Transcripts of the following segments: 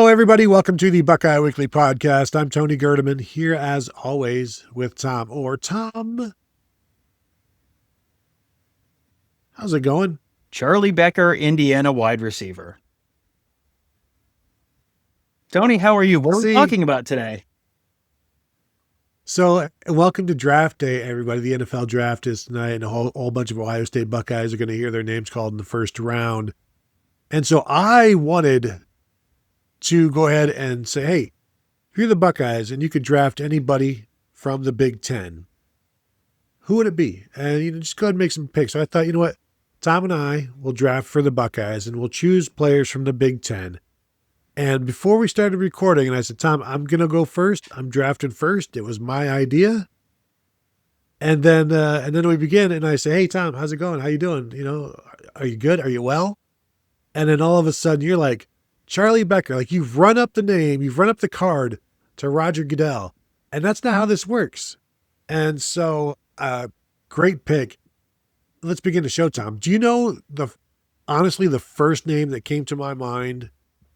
everybody. Welcome to the Buckeye Weekly podcast. I'm Tony Gerdeman, here as always with Tom. Tom, how's it going? Charlie Becker, Indiana wide receiver. Tony, how are you? What are we talking about today? So, welcome to draft day, everybody. The NFL draft is tonight, and a whole bunch of Ohio State Buckeyes are going to hear their names called in the first round. And so I wanted to go ahead and say, hey, if you're the Buckeyes and you could draft anybody from the Big Ten, who would it be? And just go ahead and make some picks. So I thought, you know what? Tom and I will draft for the Buckeyes, and we'll choose players from the Big Ten. And before we started recording, and I said, Tom, I'm going to go first. I'm drafting first. It was my idea. And then we begin, and I say, hey, Tom, how's it going? How you doing? Are you good? Are you well? And then all of a sudden you're like, Charlie Becker, like you've run up the name, you've run up the card to Roger Goodell. And that's not how this works. And so, great pick. Let's begin the show, Tom. Do you know honestly, the first name that came to my mind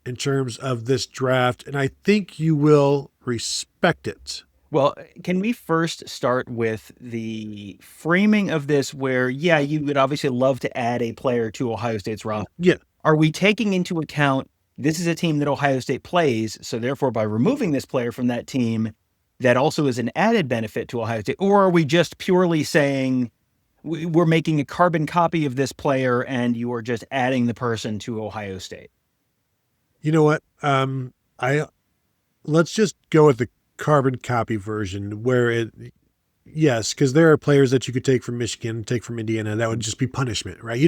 in terms of this draft? And I think you will respect it. Well, can we first start with the framing of this where, yeah, you would obviously love to add a player to Ohio State's roster. Yeah. Are we taking into account this is a team that Ohio State plays, so therefore by removing this player from that team, that also is an added benefit to Ohio State? Or are we just purely saying we're making a carbon copy of this player and you are just adding the person to Ohio State? You know what? Let's just go with the carbon copy version where yes, because there are players that you could take from Michigan, take from Indiana. That would just be punishment, right?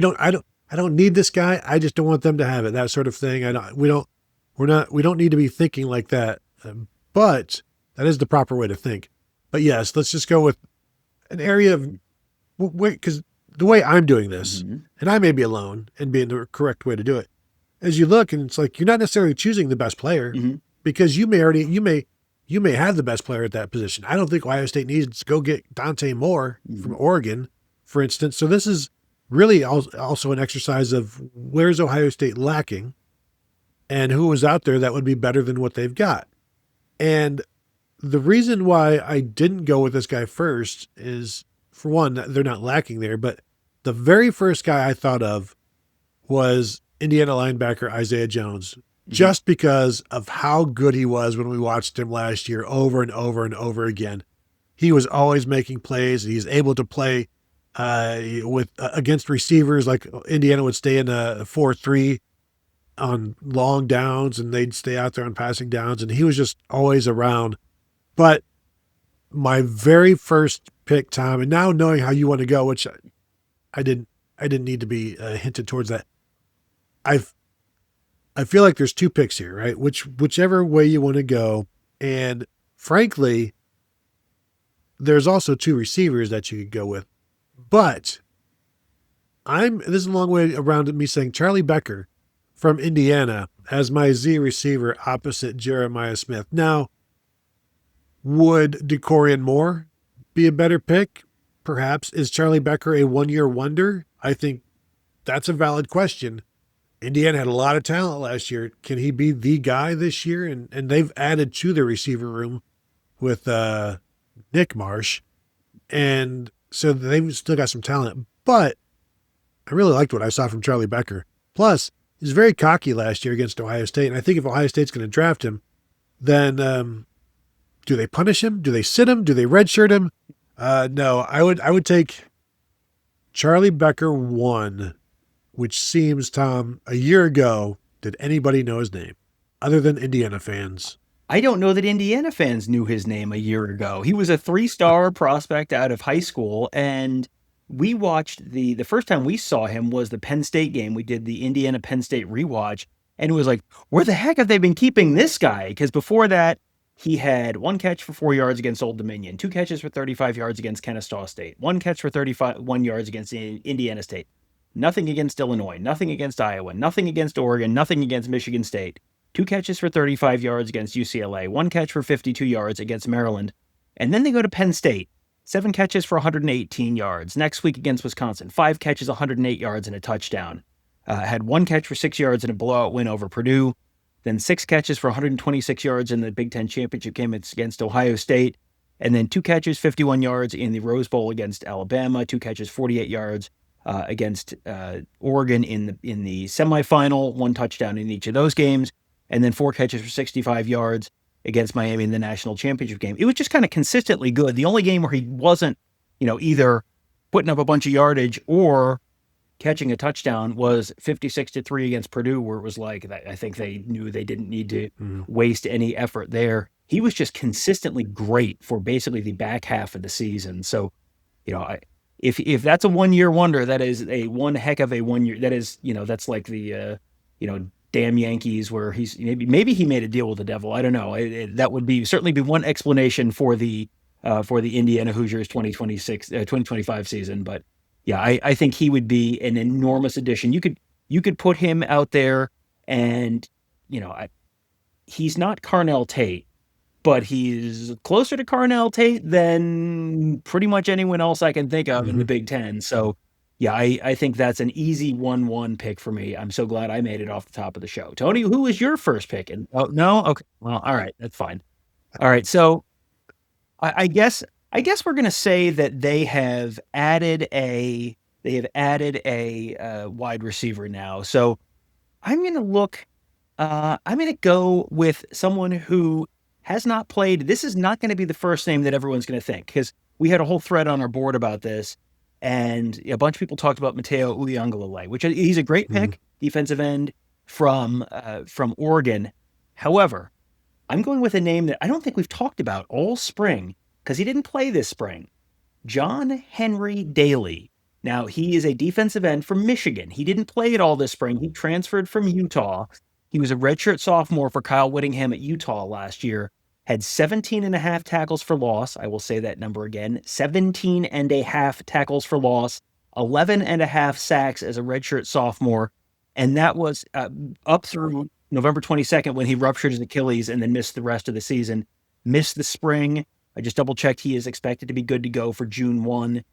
I don't need this guy. I just don't want them to have it. That sort of thing. We don't need to be thinking like that. But that is the proper way to think. But yes, let's just go with an area of, because the way I'm doing this, and I may be alone in being the correct way to do it, as you look and it's like, you're not necessarily choosing the best player because you may have the best player at that position. I don't think Ohio State needs to go get Dante Moore from Oregon, for instance. So this is really also an exercise of where's Ohio State lacking and who is out there that would be better than what they've got. And the reason why I didn't go with this guy first is, for one, they're not lacking there, but the very first guy I thought of was Indiana linebacker Isaiah Jones, just because of how good he was when we watched him last year over and over and over again. He was always making plays. He's able to play against receivers, like Indiana would stay in a 4-3 on long downs and they'd stay out there on passing downs. And he was just always around. But my very first pick, Tom, and now knowing how you want to go, which I didn't need to be hinted towards that. I feel like there's two picks here, right? Whichever way you want to go. And frankly, there's also two receivers that you could go with. But this is a long way around me saying Charlie Becker from Indiana as my Z receiver opposite Jeremiah Smith. Now, would DeCorian Moore be a better pick? Perhaps. Is Charlie Becker a one-year wonder? I think that's a valid question. Indiana had a lot of talent last year. Can he be the guy this year? And they've added to the receiver room with Nick Marsh. And so they've still got some talent. But I really liked what I saw from Charlie Becker. Plus, he was very cocky last year against Ohio State. And I think if Ohio State's going to draft him, then do they punish him? Do they sit him? Do they redshirt him? No, I would take Charlie Becker 1, which seems, Tom, a year ago, did anybody know his name other than Indiana fans? I don't know that Indiana fans knew his name a year ago. He was a 3-star prospect out of high school, and we watched the first time we saw him was the Penn State game. We did the Indiana-Penn State rewatch, and it was like, where the heck have they been keeping this guy? Because before that, he had 1 catch for 4 yards against Old Dominion, 2 catches for 35 yards against Kennesaw State, 1 catch for 31 yards against Indiana State. Nothing against Illinois, nothing against Iowa, nothing against Oregon, nothing against Michigan State. 2 catches for 35 yards against UCLA, 1 catch for 52 yards against Maryland. And then they go to Penn State, 7 catches for 118 yards. Next week against Wisconsin, 5 catches, 108 yards and a touchdown. Had 1 catch for 6 yards in a blowout win over Purdue. then 6 catches for 126 yards in the Big Ten championship game against Ohio State, and then 2 catches, 51 yards in the Rose Bowl against Alabama, 2 catches, 48 yards against Oregon in the semifinal, 1 touchdown in each of those games, and then 4 catches for 65 yards against Miami in the national championship game. It was just kind of consistently good. The only game where he wasn't, either putting up a bunch of yardage or catching a touchdown was 56-3 against Purdue, where it was like, I think they knew they didn't need to waste any effort there. He was just consistently great for basically the back half of the season. So, if that's a 1-year wonder, that is one heck of a 1 year. That is, that's like the, damn Yankees, where he's maybe he made a deal with the devil. I don't know. That would certainly be one explanation for the Indiana Hoosiers 2025 season. But yeah, I think he would be an enormous addition. You could put him out there, and he's not Carnell Tate, but he's closer to Carnell Tate than pretty much anyone else I can think of in the Big Ten. So yeah, I think that's an easy 1-1 pick for me. I'm so glad I made it off the top of the show. Tony, who was your first pick? And oh no, okay, well, all right, that's fine. All right, so I guess we're gonna say that they have added a wide receiver now. So I'm gonna go with someone who has not played. This is not going to be the first name that everyone's going to think, because we had a whole thread on our board about this, and a bunch of people talked about Mateo Uiagalelei, which he's a great pick, defensive end from Oregon. However, I'm going with a name that I don't think we've talked about all spring, because he didn't play this spring. John Henry Daly. Now, he is a defensive end from Michigan. He didn't play it all this spring. He transferred from Utah. He was a redshirt sophomore for Kyle Whittingham at Utah last year, had 17.5 tackles for loss. I will say that number again, 17.5 tackles for loss, 11.5 sacks as a redshirt sophomore. And that was up through November 22nd when he ruptured his Achilles and then missed the rest of the season. Missed the spring. I just double-checked. He is expected to be good to go for June 1.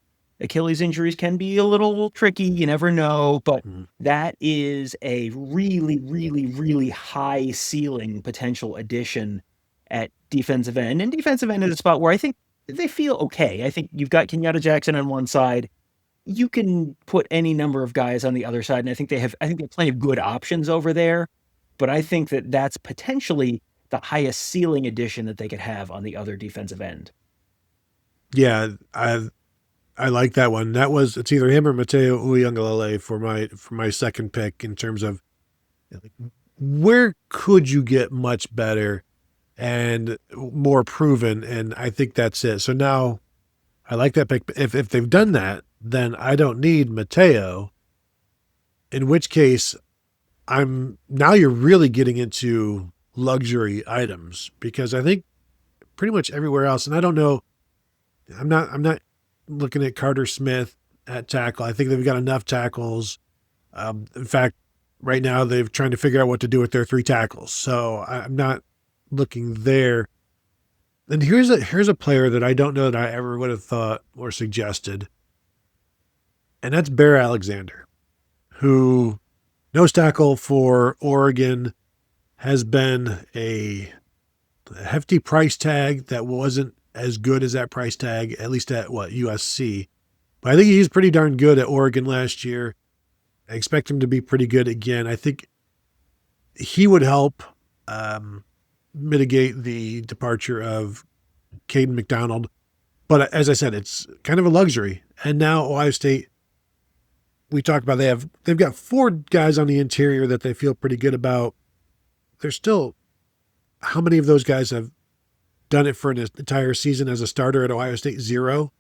Achilles injuries can be a little tricky. You never know, but that is a really, really, really high ceiling potential addition at defensive end. And defensive end is a spot where I think they feel okay. I think you've got Kenyatta Jackson on one side. You can put any number of guys on the other side, and I think they have plenty of good options over there. But I think that that's potentially the highest ceiling addition that they could have on the other defensive end. Yeah, I like that one. It's either him or Mateo Uiagalelei for my second pick in terms of where could you get much better and more proven, and I think that's it. So now I like that pick. If they've done that, then I don't need Mateo, in which case now you're really getting into luxury items, because I think pretty much everywhere else, and I don't know, I'm not looking at Carter Smith at tackle. I think they've got enough tackles. In fact, right now they're trying to figure out what to do with their 3 tackles. So I'm not looking there. And here's a player that I don't know that I ever would have thought or suggested. And that's Bear Alexander, who nose tackle for Oregon, has been a hefty price tag that wasn't as good as that price tag, at least at USC. But I think he's pretty darn good at Oregon last year. I expect him to be pretty good again. I think he would help mitigate the departure of Caden McDonald. But as I said, it's kind of a luxury. And now Ohio State, we talked about they've got 4 guys on the interior that they feel pretty good about. There's still, how many of those guys have done it for an entire season as a starter at Ohio State? 0.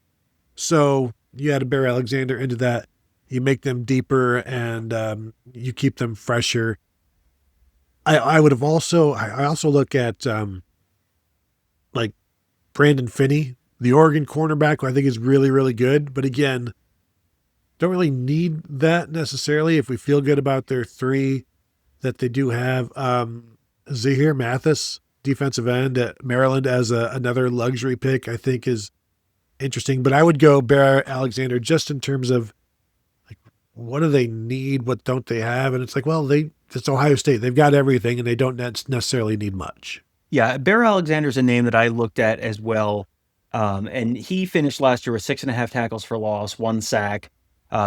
So you add a Bear Alexander into that, you make them deeper, and you keep them fresher. I also look at like Brandon Finney, the Oregon cornerback, who I think is really, really good. But again, don't really need that necessarily if we feel good about their 3 that they do have. Zahir Mathis, defensive end at Maryland, as another luxury pick, I think is interesting. But I would go Bear Alexander just in terms of, like, what do they need? What don't they have? And it's like, well, they it's Ohio State. They've got everything, and they don't necessarily need much. Yeah, Bear Alexander's a name that I looked at as well. And he finished last year with 6.5 tackles for loss, 1 sack.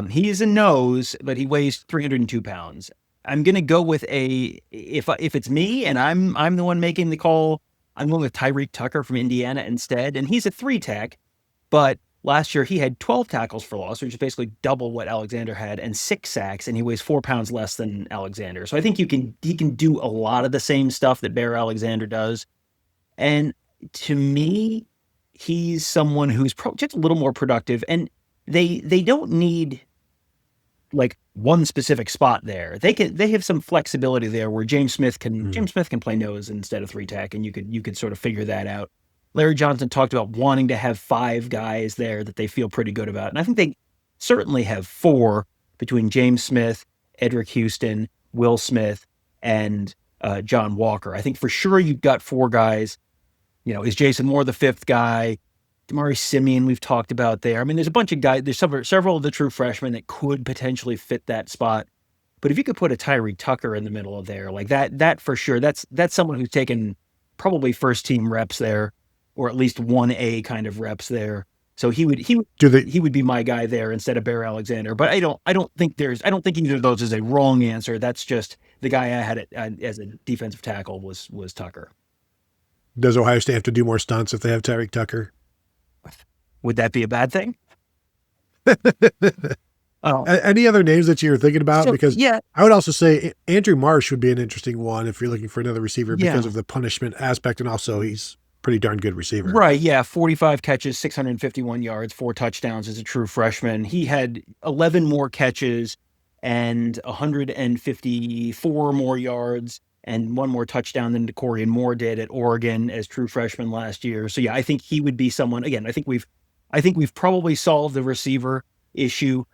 He is a nose, but he weighs 302 pounds. I'm going to go with if it's me and I'm the one making the call, I'm going with Tyreek Tucker from Indiana instead. And he's a 3-tech, but last year he had 12 tackles for loss, which is basically double what Alexander had, and 6 sacks, and he weighs 4 pounds less than Alexander. So I think he can do a lot of the same stuff that Bear Alexander does. And to me, he's someone who's just a little more productive, and they don't need like one specific spot there. They have some flexibility there where James Smith can play nose instead of 3-tech, and you could sort of figure that out. Larry Johnson talked about wanting to have 5 guys there that they feel pretty good about, and I think they certainly have 4 between James Smith, Edric Houston, Will Smith, and John Walker. I think for sure you've got 4 guys. Is Jason Moore the 5th guy? Damari Simeon, we've talked about there. I mean, there's a bunch of guys. There's several of the true freshmen that could potentially fit that spot. But if you could put a Tyreek Tucker in the middle of there, like that for sure, that's someone who's taken probably first team reps there, or at least 1A kind of reps there. So he would be my guy there instead of Bear Alexander. But I don't think either of those is a wrong answer. That's just the guy I had as a defensive tackle was Tucker. Does Ohio State have to do more stunts if they have Tyreek Tucker? Would that be a bad thing? Any other names that you're thinking about? Because I would also say Andrew Marsh would be an interesting one if you're looking for another receiver because of the punishment aspect, and also he's a pretty darn good receiver. Right, yeah, 45 catches, 651 yards, 4 touchdowns as a true freshman. He had 11 more catches and 154 more yards and 1 more touchdown than DeCorian Moore did at Oregon as true freshman last year. So yeah, I think he would be someone. Again, I think we've probably solved the receiver issue.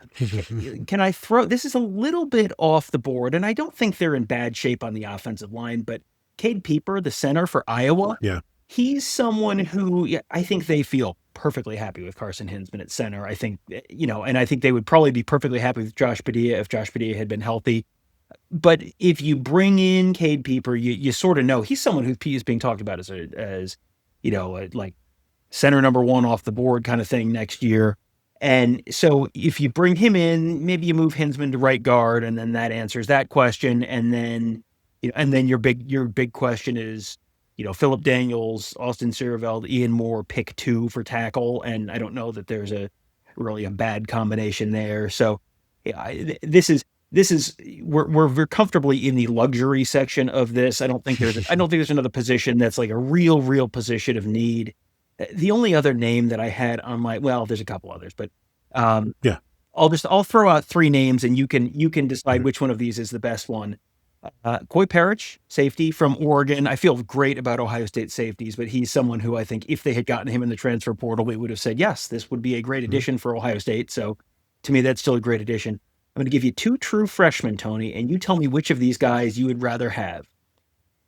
Can I throw, this is a little bit off the board, and I don't think they're in bad shape on the offensive line, but Cade Pieper, the center for Iowa, he's someone who I think they feel perfectly happy with Carson Hinsman at center. I think, and I think they would probably be perfectly happy with Josh Padilla if Josh Padilla had been healthy. But if you bring in Cade Pieper, you sort of know he's someone who is being talked about as like center number 1 off the board kind of thing next year. And so if you bring him in, maybe you move Hinsman to right guard, and then that answers that question. And then, your big question is, Philip Daniels, Austin Sierreveld, Ian Moore, pick 2 for tackle. And I don't know that there's really a bad combination there. So we're comfortably in the luxury section of this. I don't think there's another position that's like a real position of need. The only other name that I had on there's a couple others, but I'll throw out 3 names, and you can decide which one of these is the best one. Coy Parrish, safety from Oregon. I feel great about Ohio State safeties, but he's someone who I think if they had gotten him in the transfer portal, we would have said, yes, this would be a great addition for Ohio State. So to me, that's still a great addition. I'm going to give you 2 true freshmen, Tony, and you tell me which of these guys you would rather have.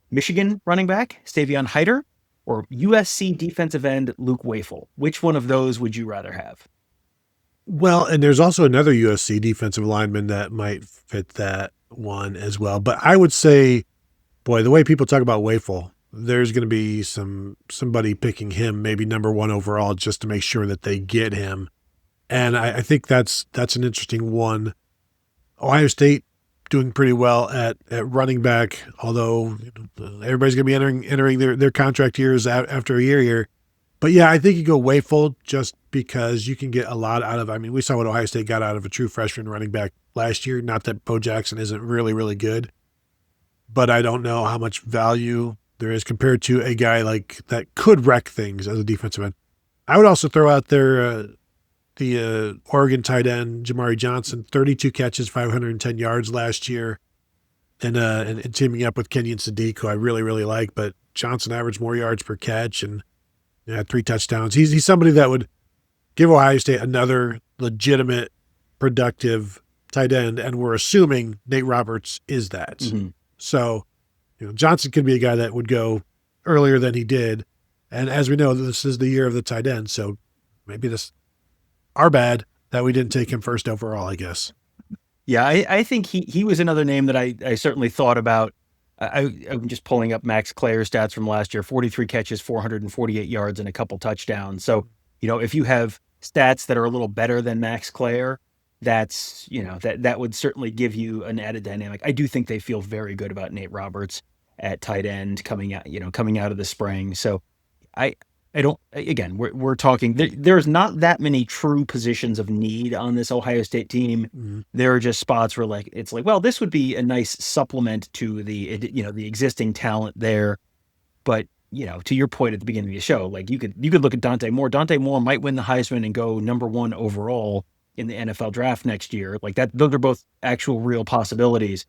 Michigan running back, Stavion Hyder, or USC defensive end, Luke Wafel. Which one of those would you rather have? Well, and there's also another USC defensive lineman that might fit that one as well. But I would say, boy, the way people talk about Wafel, there's going to be somebody picking him maybe number 1 overall just to make sure that they get him. And I think that's an interesting one. Ohio State doing pretty well at running back, although everybody's going to be entering their contract years after a year here. But yeah, I think you go Wayfold just because you can get a lot out of, we saw what Ohio State got out of a true freshman running back last year. Not that Bo Jackson isn't really good, but I don't know how much value there is compared to a guy like that could wreck things as a defensive end. I would also throw out there the Oregon tight end, Jamari Johnson, 32 catches, 510 yards last year, and teaming up with Kenyon Sadiq, who I really like, but Johnson averaged more yards per catch and had 3 touchdowns. He's somebody that would give Ohio State another legitimate, productive tight end, and we're assuming Nate Roberts is that. Mm-hmm. So, Johnson could be a guy that would go earlier than he did, and as we know, this is the year of the tight end, so maybe this our bad that we didn't take him first overall, I guess. Yeah, I think he was another name that I certainly thought about. I'm just pulling up Max Clare's stats from last year: 43 catches, 448 yards, and a couple touchdowns. So, if you have stats that are a little better than Max Clare, that's that would certainly give you an added dynamic. I do think they feel very good about Nate Roberts at tight end coming out of the spring. So I I don't again, we're talking there's not that many true positions of need on this Ohio State team. Mhm. There are just spots where it's like, well, this would be a nice supplement to the existing talent there. But, to your point at the beginning of the show, like you could look at Dante Moore. Dante Moore might win the Heisman and go number 1 overall in the NFL draft next year. Like that, those are both actual real possibilities.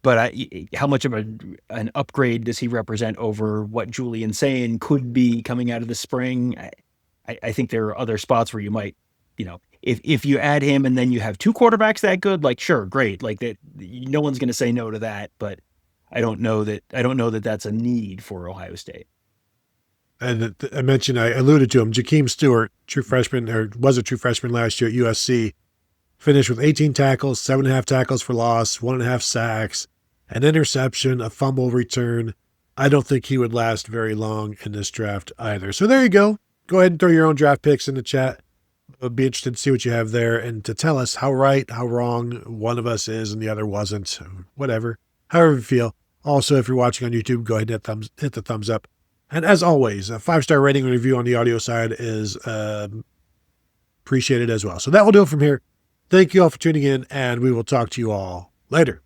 But how much of an upgrade does he represent over what Julian Sayin could be coming out of the spring? I think there are other spots where you might, if you add him and then you have 2 quarterbacks that good, like sure, great, like that, no one's going to say no to that. But I don't know that that's a need for Ohio State. And I mentioned, I alluded to him, Jakeem Stewart, true freshman, or was a true freshman last year at USC, finished with 18 tackles, 7.5 tackles for loss, 1.5 sacks, an interception, a fumble return. I don't think he would last very long in this draft either. So there you go. Go ahead and throw your own draft picks in the chat. I'll be interested to see what you have there and to tell us how right, how wrong one of us is and the other wasn't. Whatever. However you feel. Also, if you're watching on YouTube, go ahead and hit the thumbs up. And as always, a 5-star rating and review on the audio side is appreciated as well. So that will do it from here. Thank you all for tuning in, and we will talk to you all later.